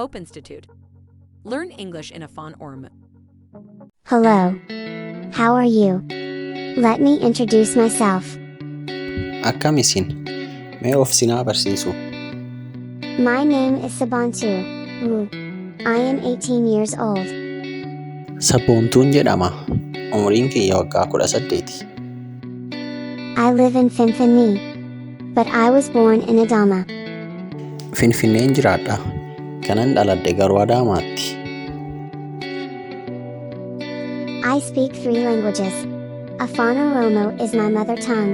Hope Institute. Learn English in Afaan Oromoo. Hello. How are you? Let me introduce myself. Akkam isin? Mee of sinaa barsiisu? My name is Sabontu. I am 18 years old. Sabboontuun jedhama. Umriin kiyya waggaa 18. I live in Finfinnee, but I was born in Adama. Finfinneen jiraadha. Kanan dhaladhe garuu Adaamaatti. I speak 3 languages. Afaan Oromoo is my mother tongue.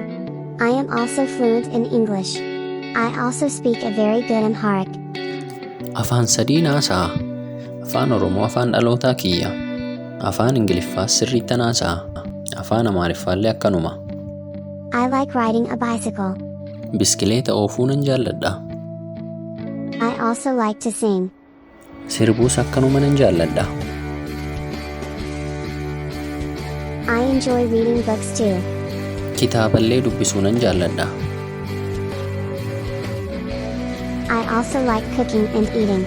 I am also fluent in English. I also speak a very good Amharic. Afaan sadii naasa'a. Afaan Oromoo afaan dhalootaa kiyya. Afaan Ingiliffaas sirriitti naasa'a. Afaan Amaariffaallee akkanuma. I like riding a bicycle. Biskileeta oofuu nan jaalladha. I also like to sing. Sirbuus akkanuma nan jaalladha. I enjoy reading books too. Kitaaballee dubbisuu nan jaalladha. I also like cooking and eating.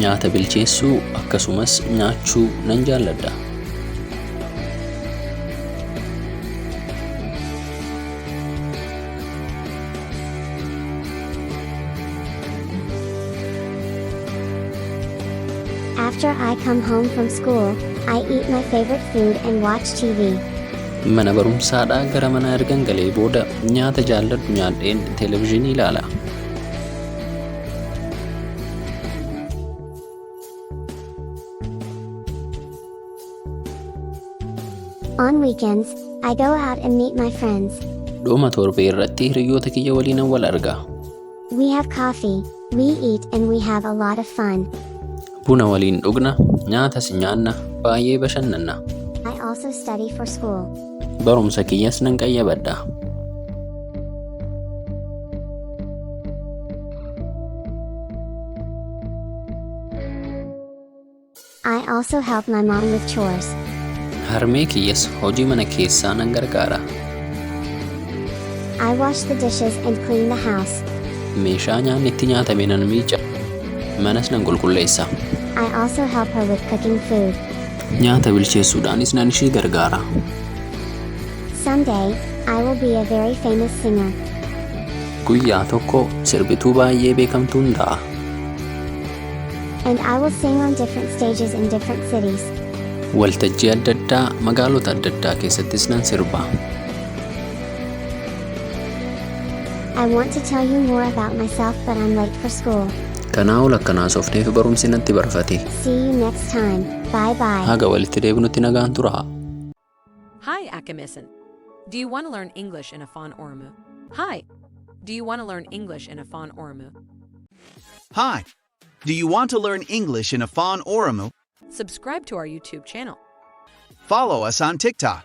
Nyaata bilcheessuu akkasumas nyaachuu nan jaalladha. After I come home from school, I eat my favorite food and watch TV. Mana barumsaadhaa gara mana ergan galee booda nyaata jaalladhu nyaadheen televezyiinii ilaala. On weekends, I go out and meet my friends. Dhuma torbee irratti hiriyoota kiyya waliinan wal arga. We have coffee, we eat and we have a lot of fun. Buna waliin dhugna, nyaatas nyaanna, baay'ee bashannanna. I also study for school. Barumsa kiyyas nan qayyabadha. I also help my mom with chores. Harmee kiyyas hojii mana keessaa nan gargaara. I wash the dishes and clean the house. Meeshaa nyaanni itti nyaatame nan miica. Manas nan qulqulleessa. I also help her with cooking food. Nyaata bilcheessuudhaanis nan ishii gargaara. Someday, I will be a very famous singer. Guyyaa tokko sirbituu baay'ee beekamtuun ta'a. And I will sing on different stages in different cities. Waltajjii adda addaa magaalota adda addaa keessattis nan sirba. I want to tell you more about myself but I'm late for school. Kanaa'u lakkanaa soofteef barumsi natti barfate. See you next time. Bye bye. Haga walitti deebinutti nagaan tura. Hi, Akamisan. Do you want to learn English in Afaan Oromoo? Hi. Do you want to learn English in Afaan Oromoo? Hi. Do you want to learn English in Afaan Oromoo? Subscribe to our YouTube channel. Follow us on TikTok.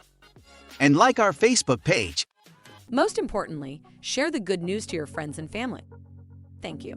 And like our Facebook page. Most importantly, share the good news to your friends and family. Thank you.